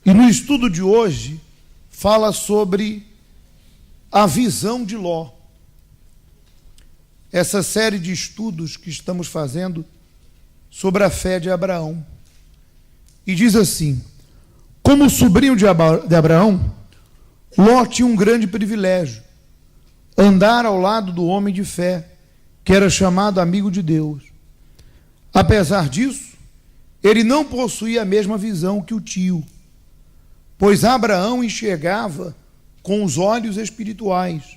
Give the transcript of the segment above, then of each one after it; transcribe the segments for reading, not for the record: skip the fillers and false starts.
E no estudo de hoje, fala sobre a visão de Ló. Essa série de estudos que estamos fazendo sobre a fé de Abraão. E diz assim: como sobrinho de Abraão, Ló tinha um grande privilégio: andar ao lado do homem de fé, que era chamado amigo de Deus. Apesar disso, ele não possuía a mesma visão que o tio, pois Abraão enxergava com os olhos espirituais,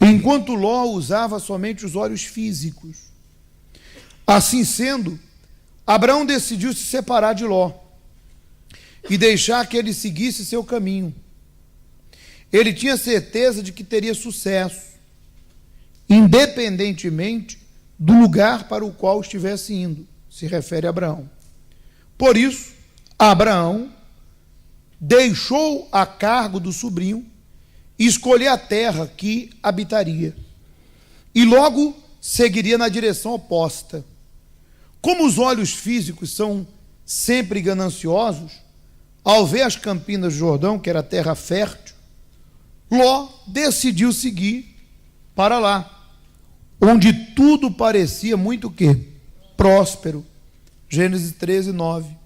enquanto Ló usava somente os olhos físicos. Assim sendo, Abraão decidiu se separar de Ló e deixar que ele seguisse seu caminho. Ele tinha certeza de que teria sucesso, independentemente do lugar para o qual estivesse indo, se refere a Abraão. Por isso, Abraão deixou a cargo do sobrinho e escolheu a terra que habitaria. E logo seguiria na direção oposta. Como os olhos físicos são sempre gananciosos, ao ver as campinas do Jordão, que era terra fértil, Ló decidiu seguir para lá, onde tudo parecia muito o quê? Próspero. Gênesis 13, 9.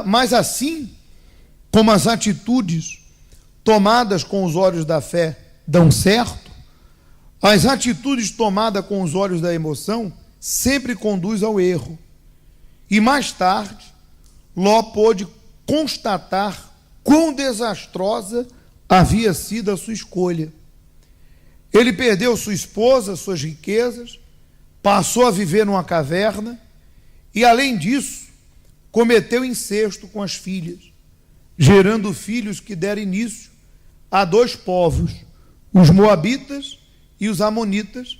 Mas assim como as atitudes tomadas com os olhos da fé dão certo, as atitudes tomadas com os olhos da emoção sempre conduzem ao erro. E mais tarde, Ló pôde constatar quão desastrosa havia sido a sua escolha. Ele perdeu sua esposa, suas riquezas, passou a viver numa caverna e, além disso, cometeu incesto com as filhas, gerando filhos que deram início a dois povos, os moabitas e os amonitas,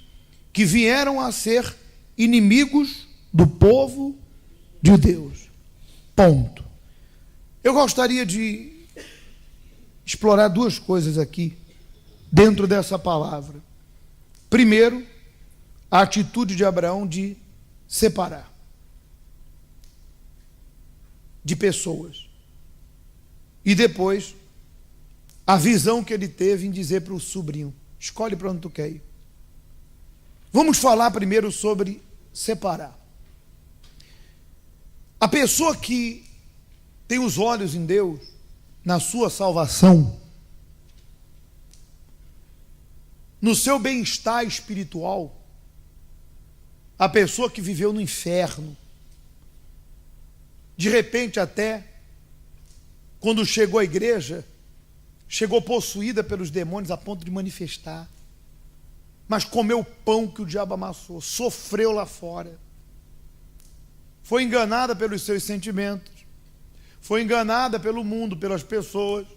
que vieram a ser inimigos do povo de Deus. Ponto. Eu gostaria de explorar duas coisas aqui dentro dessa palavra. Primeiro, a atitude de Abraão de separar de pessoas. E depois, a visão que ele teve em dizer para o sobrinho: escolhe para onde tu quer ir. Vamos falar primeiro sobre separar. A pessoa que tem os olhos em Deus, na sua salvação, no seu bem-estar espiritual, a pessoa que viveu no inferno, de repente até, quando chegou à igreja, chegou possuída pelos demônios a ponto de manifestar, mas comeu o pão que o diabo amassou, sofreu lá fora, foi enganada pelos seus sentimentos, foi enganada pelo mundo, pelas pessoas,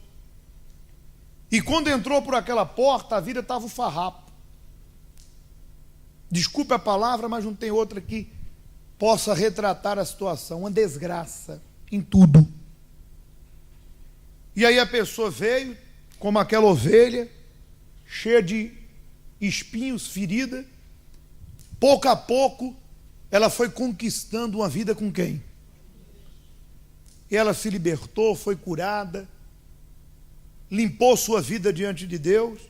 e quando entrou por aquela porta, a vida estava um farrapo. Desculpe a palavra, mas não tem outra que possa retratar a situação, uma desgraça em tudo. E aí a pessoa veio, como aquela ovelha, cheia de espinhos, ferida. Pouco a pouco, ela foi conquistando uma vida com quem? E ela se libertou, foi curada, limpou sua vida diante de Deus,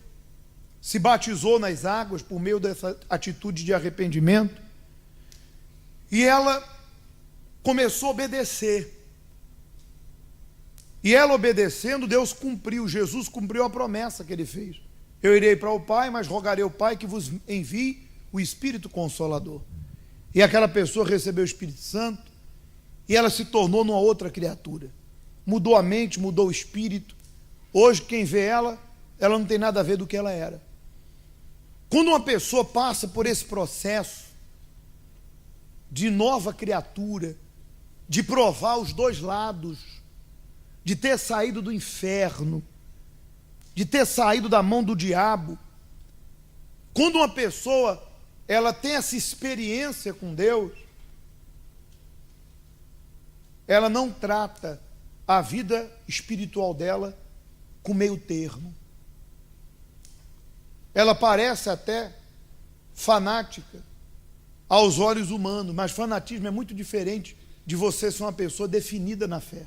se batizou nas águas por meio dessa atitude de arrependimento, e ela começou a obedecer. E ela obedecendo, Deus cumpriu, Jesus cumpriu a promessa que ele fez. Eu irei para o Pai, mas rogarei ao Pai que vos envie o Espírito Consolador. E aquela pessoa recebeu o Espírito Santo, e ela se tornou numa outra criatura. Mudou a mente, mudou o espírito. Hoje, quem vê ela não tem nada a ver do que ela era. Quando uma pessoa passa por esse processo de nova criatura, de provar os dois lados, de ter saído do inferno, de ter saído da mão do diabo, quando uma pessoa ela tem essa experiência com Deus, ela não trata a vida espiritual dela com meio termo. Ela parece até fanática aos olhos humanos, mas fanatismo é muito diferente de você ser uma pessoa definida na fé.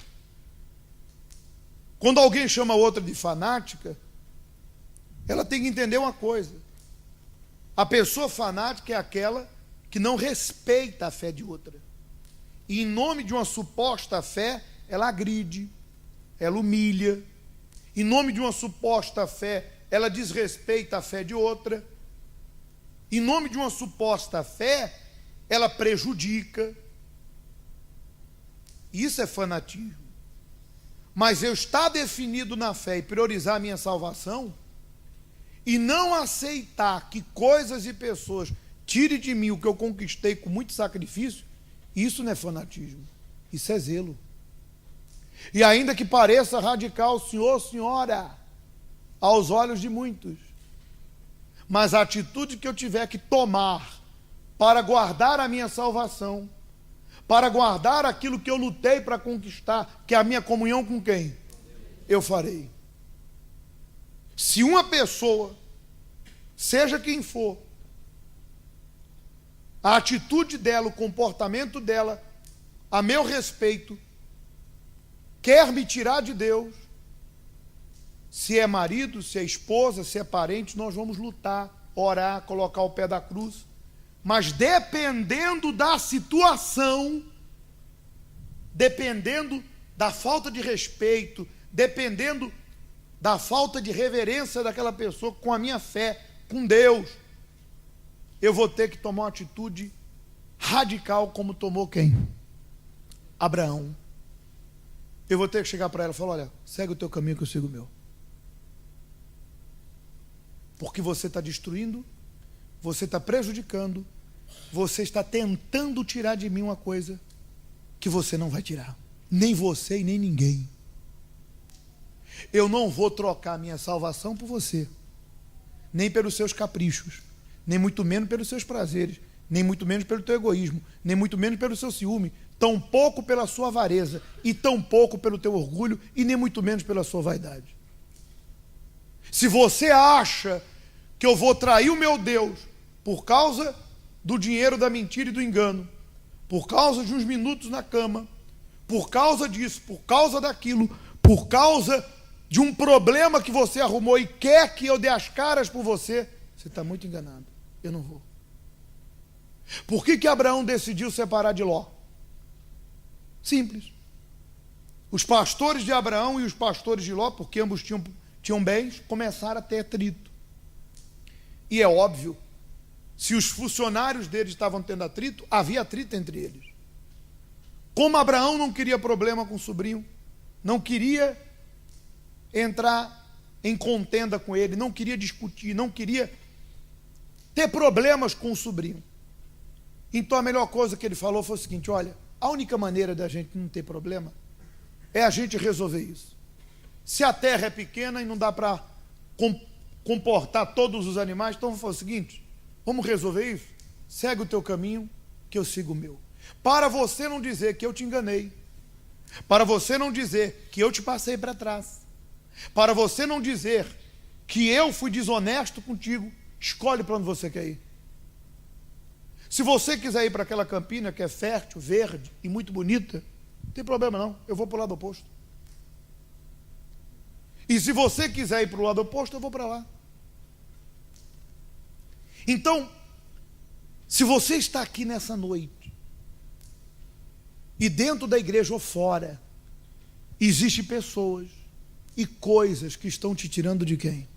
Quando alguém chama outra de fanática, ela tem que entender uma coisa: a pessoa fanática é aquela que não respeita a fé de outra. E em nome de uma suposta fé, ela agride, ela humilha. Em nome de uma suposta fé, ela desrespeita a fé de outra. Em nome de uma suposta fé, ela prejudica. Isso é fanatismo. Mas eu estar definido na fé e priorizar a minha salvação, e não aceitar que coisas e pessoas tirem de mim o que eu conquistei com muito sacrifício, isso não é fanatismo, isso é zelo. E ainda que pareça radical, senhor, senhora, aos olhos de muitos, mas a atitude que eu tiver que tomar para guardar a minha salvação, para guardar aquilo que eu lutei para conquistar, que é a minha comunhão com quem? Eu farei. Se uma pessoa, seja quem for, a atitude dela, o comportamento dela, a meu respeito, quer me tirar de Deus, se é marido, se é esposa, se é parente, nós vamos lutar, orar, colocar o pé da cruz. Mas dependendo da situação, dependendo da falta de respeito, dependendo da falta de reverência daquela pessoa com a minha fé, com Deus, eu vou ter que tomar uma atitude radical como tomou quem? Abraão. Eu vou ter que chegar para ela e falar: olha, segue o teu caminho que eu sigo o meu. Porque você está destruindo, você está prejudicando, você está tentando tirar de mim uma coisa que você não vai tirar. Nem você e nem ninguém. Eu não vou trocar minha salvação por você, nem pelos seus caprichos, nem muito menos pelos seus prazeres, nem muito menos pelo teu egoísmo, nem muito menos pelo seu ciúme, tão pouco pela sua avareza, e tão pouco pelo teu orgulho, e nem muito menos pela sua vaidade. Se você acha que eu vou trair o meu Deus por causa do dinheiro, da mentira e do engano, por causa de uns minutos na cama, por causa disso, por causa daquilo, por causa de um problema que você arrumou e quer que eu dê as caras por você, você está muito enganado. Eu não vou. Por que Abraão decidiu separar de Ló? Simples. Os pastores de Abraão e os pastores de Ló, porque ambos tinham bens, começaram a ter atrito. E é óbvio, se os funcionários deles estavam tendo atrito, havia atrito entre eles. Como Abraão não queria problema com o sobrinho, não queria entrar em contenda com ele, não queria discutir, não queria ter problemas com o sobrinho. Então a melhor coisa que ele falou foi o seguinte: olha, a única maneira da gente não ter problema é a gente resolver isso. Se a terra é pequena e não dá para comportar todos os animais, então vamos fazer o seguinte: vamos resolver isso? Segue o teu caminho, que eu sigo o meu. Para você não dizer que eu te enganei, para você não dizer que eu te passei para trás, para você não dizer que eu fui desonesto contigo, escolhe para onde você quer ir. Se você quiser ir para aquela campina que é fértil, verde e muito bonita, não tem problema não, eu vou para o lado oposto. E se você quiser ir para o lado oposto, eu vou para lá. Então, se você está aqui nessa noite, e dentro da igreja ou fora, existem pessoas e coisas que estão te tirando de quem?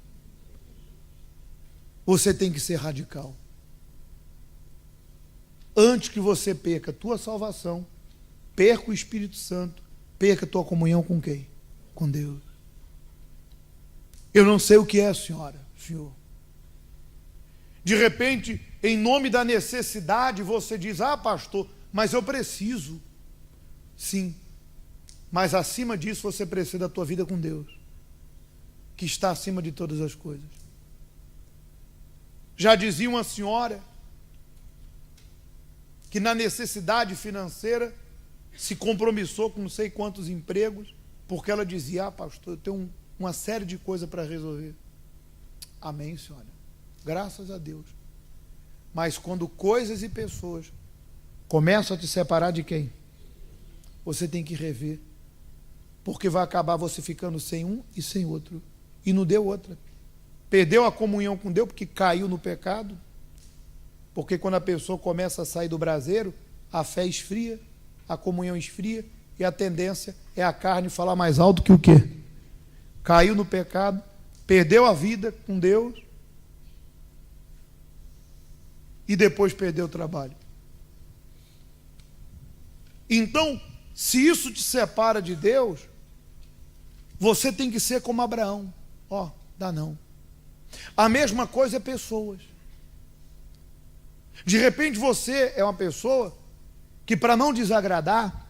Você tem que ser radical. Antes que você perca a tua salvação, perca o Espírito Santo, perca a tua comunhão com quem? Com Deus. Eu não sei o que é, senhora, senhor. De repente, em nome da necessidade, você diz: ah, pastor, mas eu preciso. Sim, mas acima disso você precisa da tua vida com Deus, que está acima de todas as coisas. Já dizia uma senhora que na necessidade financeira se compromissou com não sei quantos empregos, porque ela dizia: ah, pastor, eu tenho uma série de coisas para resolver. Amém, senhora, graças a Deus. Mas quando coisas e pessoas começam a te separar de quem? você tem que rever, porque vai acabar você ficando sem um e sem outro, e não deu outra. Perdeu a comunhão com Deus porque caiu no pecado, porque quando a pessoa começa a sair do braseiro, a fé esfria, a comunhão esfria, e a tendência é a carne falar mais alto que o quê? Caiu no pecado, perdeu a vida com Deus, e depois perdeu o trabalho. Então, se isso te separa de Deus, você tem que ser como Abraão. Dá não. A mesma coisa é pessoas. De repente você é uma pessoa que, para não desagradar,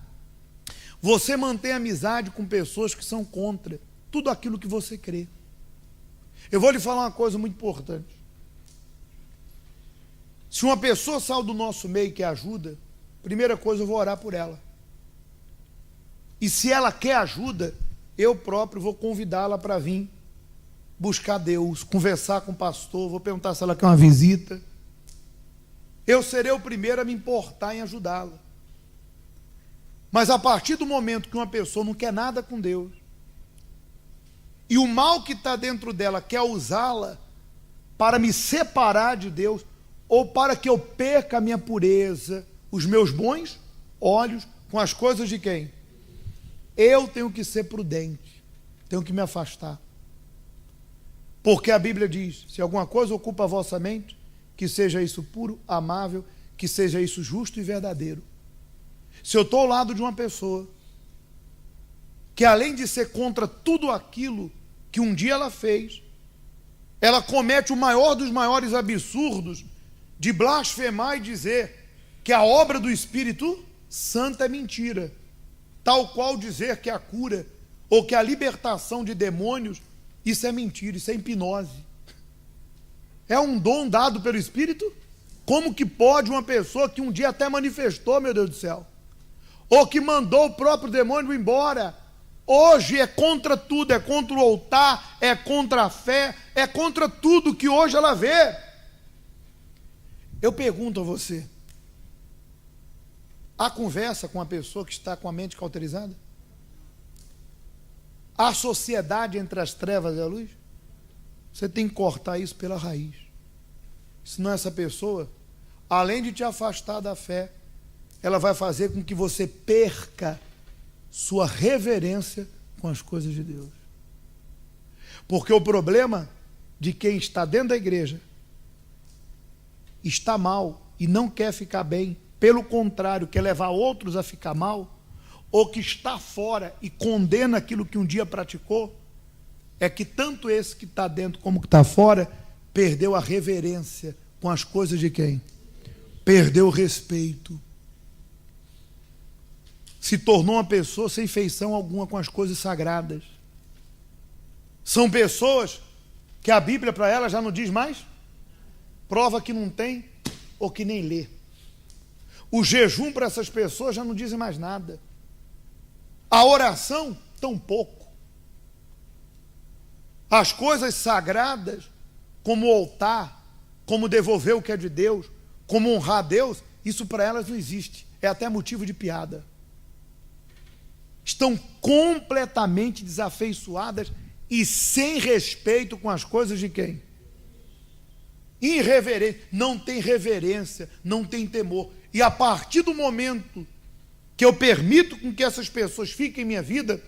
você mantém amizade com pessoas que são contra tudo aquilo que você crê. Eu vou lhe falar uma coisa muito importante. Se uma pessoa sai do nosso meio que ajuda, primeira coisa, eu vou orar por ela. E se ela quer ajuda, eu próprio vou convidá-la para vir buscar Deus, conversar com o pastor, vou perguntar se ela quer uma visita. Eu serei o primeiro a me importar em ajudá-la. Mas a partir do momento que uma pessoa não quer nada com Deus, e o mal que está dentro dela quer usá-la para me separar de Deus, ou para que eu perca a minha pureza, os meus bons olhos com as coisas de quem? Eu tenho que ser prudente, tenho que me afastar. Porque a Bíblia diz, se alguma coisa ocupa a vossa mente, que seja isso puro, amável, que seja isso justo e verdadeiro. Se eu estou ao lado de uma pessoa que, além de ser contra tudo aquilo que um dia ela fez, ela comete o maior dos maiores absurdos de blasfemar e dizer que a obra do Espírito Santo é mentira, tal qual dizer que a cura ou que a libertação de demônios, isso é mentira, isso é hipnose. É um dom dado pelo Espírito? Como que pode uma pessoa que um dia até manifestou, meu Deus do céu, ou que mandou o próprio demônio embora, hoje é contra tudo, é contra o altar, é contra a fé, é contra tudo que hoje ela vê. Eu pergunto a você, há conversa com a pessoa que está com a mente cauterizada? Há sociedade entre as trevas e a luz? Você tem que cortar isso pela raiz. Senão essa pessoa, além de te afastar da fé, ela vai fazer com que você perca sua reverência com as coisas de Deus. Porque o problema de quem está dentro da igreja está mal e não quer ficar bem, pelo contrário, quer levar outros a ficar mal, ou que está fora e condena aquilo que um dia praticou, é que tanto esse que está dentro como que está fora perdeu a reverência com as coisas de quem? Perdeu o respeito. Se tornou uma pessoa sem feição alguma com as coisas sagradas. São pessoas que a Bíblia para elas já não diz mais, prova que não tem ou que nem lê. O jejum para essas pessoas já não dizem mais nada. A oração, tão pouco. As coisas sagradas, como o altar, como devolver o que é de Deus, como honrar a Deus, isso para elas não existe. É até motivo de piada. Estão completamente desafeiçoadas e sem respeito com as coisas de quem? Irreverente. Não tem reverência, não tem temor. E a partir do momento que eu permito com que essas pessoas fiquem em minha vida,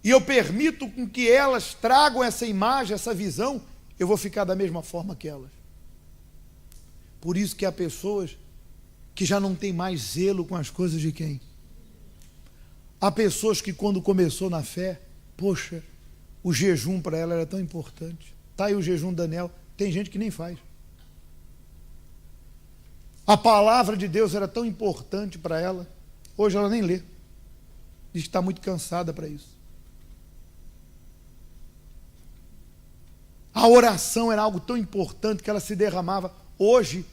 e eu permito com que elas tragam essa imagem, essa visão, eu vou ficar da mesma forma que elas. Por isso que há pessoas que já não têm mais zelo com as coisas de quem? Há pessoas que quando começou na fé, poxa, o jejum para ela era tão importante. Está aí o jejum de Daniel, tem gente que nem faz. A palavra de Deus era tão importante para ela, hoje ela nem lê. Diz que está muito cansada para isso. A oração era algo tão importante que ela se derramava. Hoje,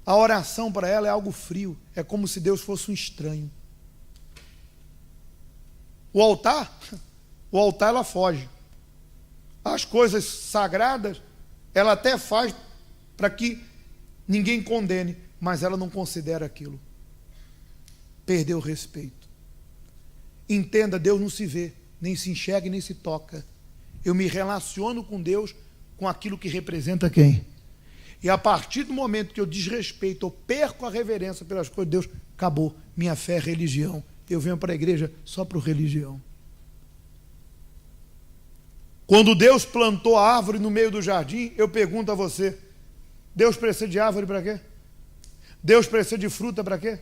a oração para ela é algo frio. É como se Deus fosse um estranho. O altar ela foge. As coisas sagradas, ela até faz para que ninguém condene, mas ela não considera aquilo. perdeu o respeito. Entenda, Deus não se vê, nem se enxerga e nem se toca. Eu me relaciono com Deus com aquilo que representa quem? E a partir do momento que eu desrespeito, eu perco a reverência pelas coisas de Deus, acabou. Minha fé é religião. Eu venho para a igreja só para religião. Quando Deus plantou a árvore no meio do jardim, eu pergunto a você, Deus precisa de árvore para quê? Deus precisa de fruta para quê?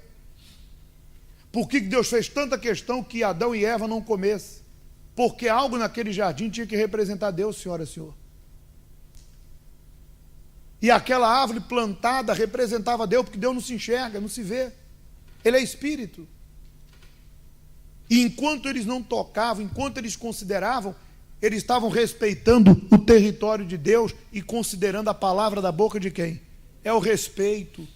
Por que Deus fez tanta questão que Adão e Eva não comessem? Porque algo naquele jardim tinha que representar Deus, senhora e senhor. E aquela árvore plantada representava Deus, porque Deus não se enxerga, não se vê. Ele é espírito. E enquanto eles não tocavam, enquanto eles consideravam, eles estavam respeitando o território de Deus e considerando a palavra da boca de quem? É o respeito.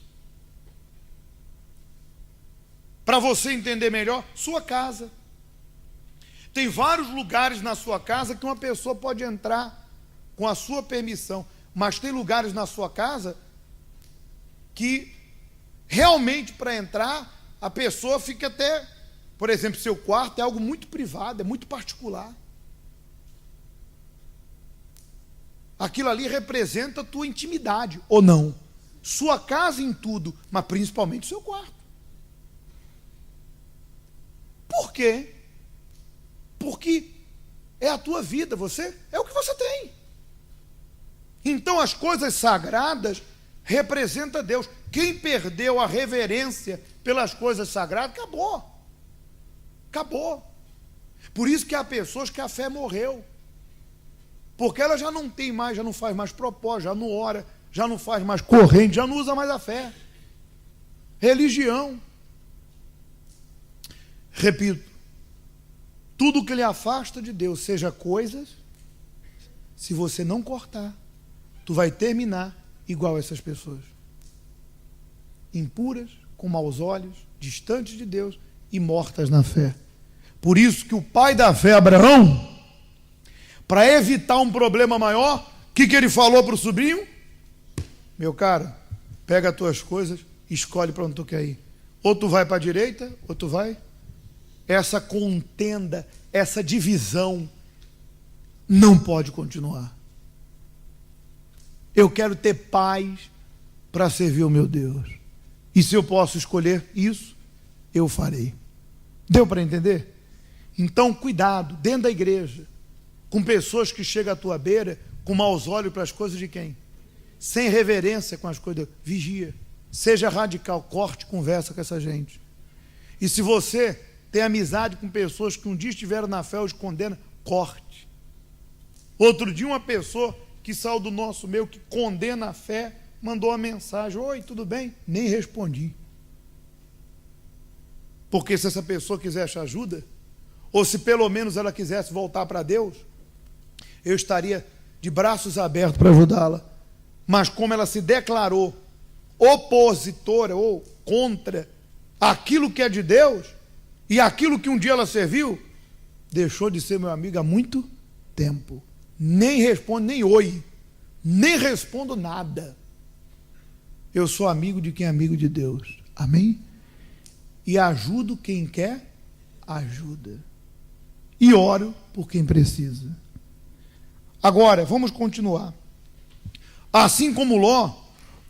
Para você entender melhor, sua casa. Tem vários lugares na sua casa que uma pessoa pode entrar com a sua permissão, mas tem lugares na sua casa que realmente para entrar a pessoa fica até, por exemplo, seu quarto é algo muito privado, é muito particular. Aquilo ali representa a tua intimidade, ou não? Sua casa em tudo, mas principalmente o seu quarto. Por quê? Porque é a tua vida, é o que você tem. Então as coisas sagradas representam Deus. Quem perdeu a reverência pelas coisas sagradas, acabou. Acabou. Por isso que há pessoas que a fé morreu. Porque ela já não tem mais, já não faz mais propósito, já não ora, já não faz mais corrente, já não usa mais a fé. Religião. Repito, tudo que lhe afasta de Deus, seja coisas, se você não cortar, tu vai terminar igual essas pessoas. Impuras, com maus olhos, distantes de Deus e mortas na fé. Por isso que o pai da fé, Abraão, para evitar um problema maior, o que ele falou para o sobrinho? Meu cara, pega as tuas coisas e escolhe para onde tu quer ir. Ou tu vai para a direita, ou tu vai. Essa contenda, essa divisão não pode continuar. Eu quero ter paz para servir o meu Deus. E se eu posso escolher isso, eu farei. Deu para entender? Então, cuidado, dentro da igreja, com pessoas que chegam à tua beira, com maus olhos para as coisas de quem? Sem reverência com as coisas de Deus. Vigia. Seja radical, corte, conversa com essa gente. E se você tem amizade com pessoas que um dia estiveram na fé, os condena, corte. Outro dia uma pessoa que saiu do nosso meio, que condena a fé, mandou uma mensagem, oi, tudo bem? Nem respondi. Porque se essa pessoa quisesse ajuda, ou se pelo menos ela quisesse voltar para Deus, eu estaria de braços abertos para ajudá-la. Mas como ela se declarou opositora ou contra aquilo que é de Deus, e aquilo que um dia ela serviu, deixou de ser meu amigo há muito tempo. Nem respondo, nem oi, nem respondo nada. Eu sou amigo de quem é amigo de Deus. Amém? E ajudo quem quer ajuda. E oro por quem precisa. Agora, vamos continuar. Assim como Ló,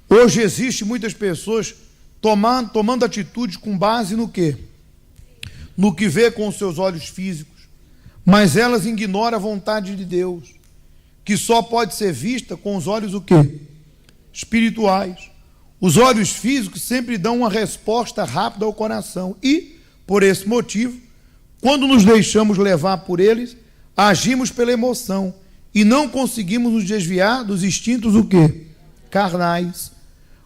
hoje existe muitas pessoas tomando atitudes com base no quê? No que vê com os seus olhos físicos, mas elas ignoram a vontade de Deus, que só pode ser vista com os olhos o quê? Espirituais. Os olhos físicos sempre dão uma resposta rápida ao coração e, por esse motivo, quando nos deixamos levar por eles, agimos pela emoção e não conseguimos nos desviar dos instintos o quê? Carnais.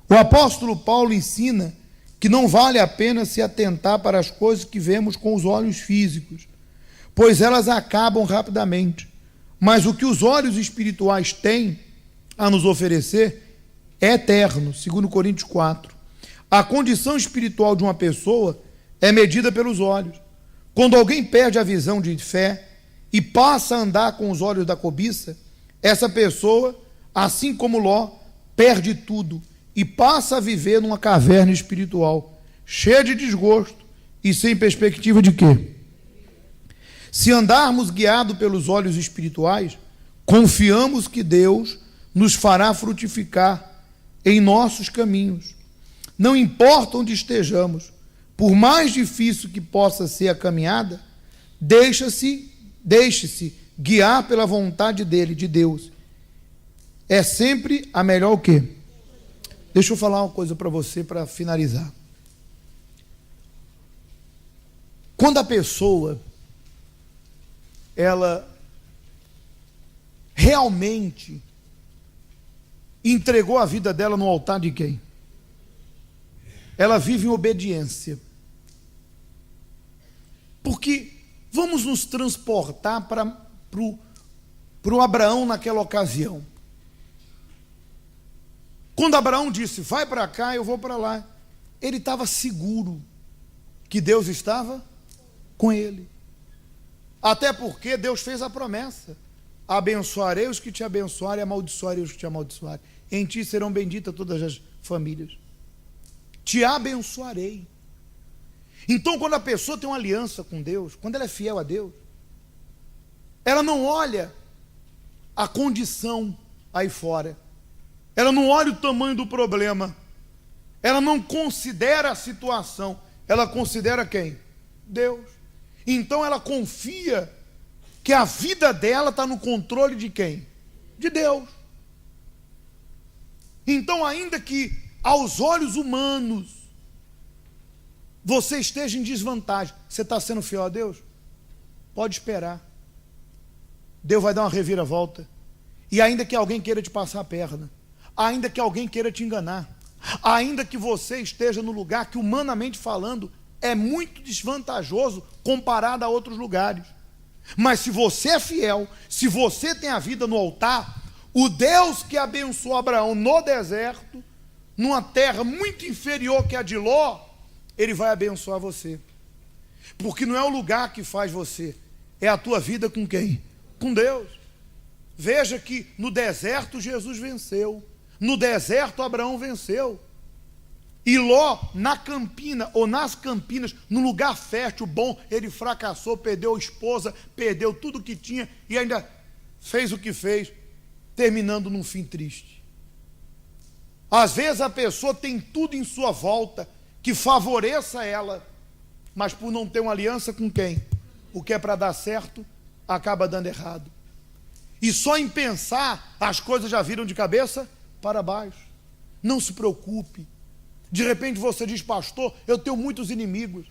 O apóstolo Paulo ensina que não vale a pena se atentar para as coisas que vemos com os olhos físicos, pois elas acabam rapidamente. Mas o que os olhos espirituais têm a nos oferecer é eterno, segundo Coríntios 4. A condição espiritual de uma pessoa é medida pelos olhos. Quando alguém perde a visão de fé e passa a andar com os olhos da cobiça, essa pessoa, assim como Ló, perde tudo e passa a viver numa caverna espiritual, cheia de desgosto, e sem perspectiva de quê? Se andarmos guiados pelos olhos espirituais, confiamos que Deus nos fará frutificar em nossos caminhos. Não importa onde estejamos, por mais difícil que possa ser a caminhada, deixe-se guiar pela vontade dele, de Deus. É sempre a melhor o quê? Deixa eu falar uma coisa para você para finalizar. Quando a pessoa ela realmente entregou a vida dela no altar de quem? Ela vive em obediência. Porque vamos nos transportar para o Abraão naquela ocasião. Quando Abraão disse, vai para cá, eu vou para lá, ele estava seguro que Deus estava com ele. Até porque Deus fez a promessa: abençoarei os que te abençoarem, amaldiçoarei os que te amaldiçoarem. Em ti serão benditas todas as famílias. Te abençoarei. Então, quando a pessoa tem uma aliança com Deus, quando ela é fiel a Deus, ela não olha a condição aí fora, ela não olha o tamanho do problema, ela não considera a situação, ela considera quem? Deus. Então ela confia que a vida dela está no controle de quem? De Deus. Então, ainda que aos olhos humanos você esteja em desvantagem, você está sendo fiel a Deus? Pode esperar. Deus vai dar uma reviravolta. E ainda que alguém queira te passar a perna, ainda que alguém queira te enganar, ainda que você esteja no lugar que, humanamente falando, é muito desvantajoso comparado a outros lugares, mas se você é fiel, se você tem a vida no altar, o Deus que abençoou Abraão no deserto, numa terra muito inferior que a de Ló, ele vai abençoar você. Porque não é o lugar que faz você, é a tua vida com quem? Com Deus. Veja que no deserto Jesus venceu, no deserto Abraão venceu, e Ló na campina, ou nas campinas, no lugar fértil, bom, ele fracassou, perdeu a esposa, perdeu tudo que tinha, e ainda fez o que fez, terminando num fim triste. Às vezes a pessoa tem tudo em sua volta que favoreça ela, mas por não ter uma aliança com quem? O que é para dar certo, acaba dando errado. E só em pensar, as coisas já viram de cabeça para baixo. Não se preocupe. De repente você diz, pastor, eu tenho muitos inimigos.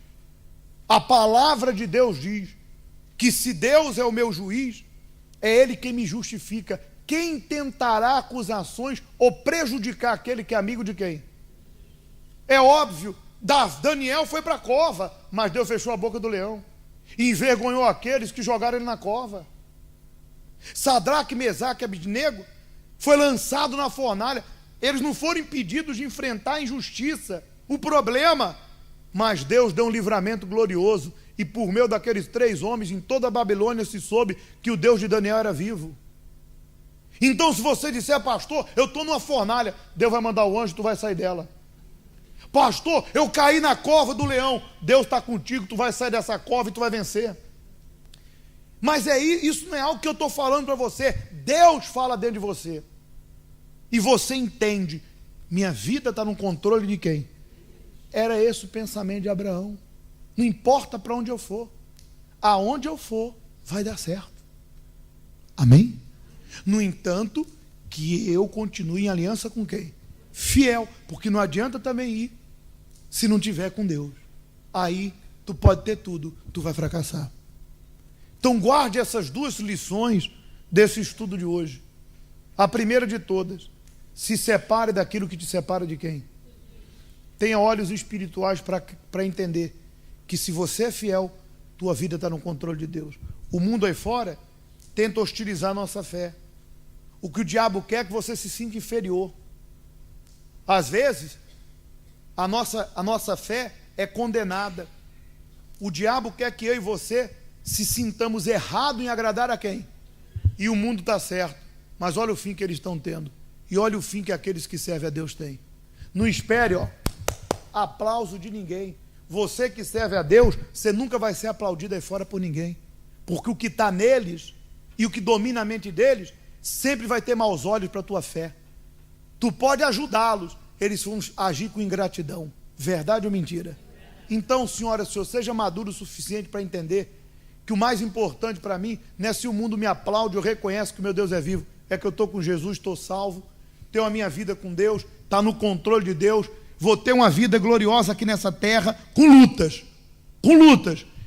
A palavra de Deus diz que se Deus é o meu juiz, é Ele quem me justifica. Quem tentará acusações ou prejudicar aquele que é amigo de quem? É óbvio, Daniel foi para a cova, mas Deus fechou a boca do leão e envergonhou aqueles que jogaram ele na cova. Sadraque, Mesaque e Abednego foi lançado na fornalha. Eles não foram impedidos de enfrentar a injustiça, o problema, mas Deus deu um livramento glorioso, e por meio daqueles 3 homens, em toda a Babilônia se soube que o Deus de Daniel era vivo. Então, se você disser, pastor, eu estou numa fornalha, Deus vai mandar o anjo, tu vai sair dela. Pastor, eu caí na cova do leão, Deus está contigo, tu vai sair dessa cova e tu vai vencer. Mas isso não é algo que eu estou falando para você, Deus fala dentro de você. E você entende, minha vida está no controle de quem? Era esse o pensamento de Abraão. Não importa para onde eu for, aonde eu for, vai dar certo. Amém? No entanto, que eu continue em aliança com quem? Fiel, porque não adianta também ir se não tiver com Deus. Aí tu pode ter tudo, tu vai fracassar. Então guarde essas 2 lições desse estudo de hoje. A primeira de todas, se separe daquilo que te separa de quem? Tenha olhos espirituais para entender que se você é fiel, tua vida está no controle de Deus. O mundo aí fora tenta hostilizar a nossa fé. O que o diabo quer é que você se sinta inferior. Às vezes, a nossa fé é condenada. O diabo quer que eu e você se sintamos errados em agradar a quem? E o mundo está certo. Mas olha o fim que eles estão tendo. E olha o fim que aqueles que servem a Deus têm. Não espere, aplauso de ninguém. você que serve a Deus, você nunca vai ser aplaudido aí fora por ninguém. Porque o que está neles e o que domina a mente deles sempre vai ter maus olhos para a tua fé. Tu pode ajudá-los, eles vão agir com ingratidão. Verdade ou mentira? Então, senhora, senhor, seja maduro o suficiente para entender que o mais importante para mim não é se o mundo me aplaude, eu reconheço que o meu Deus é vivo, é que eu estou com Jesus, estou salvo, tenho a minha vida com Deus, está no controle de Deus, vou ter uma vida gloriosa aqui nessa terra, com lutas,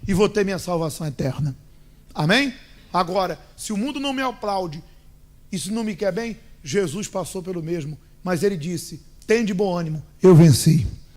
e vou ter minha salvação eterna. Amém? Agora, se o mundo não me aplaude, e se não me quer bem, Jesus passou pelo mesmo, mas ele disse, tem de bom ânimo, eu venci.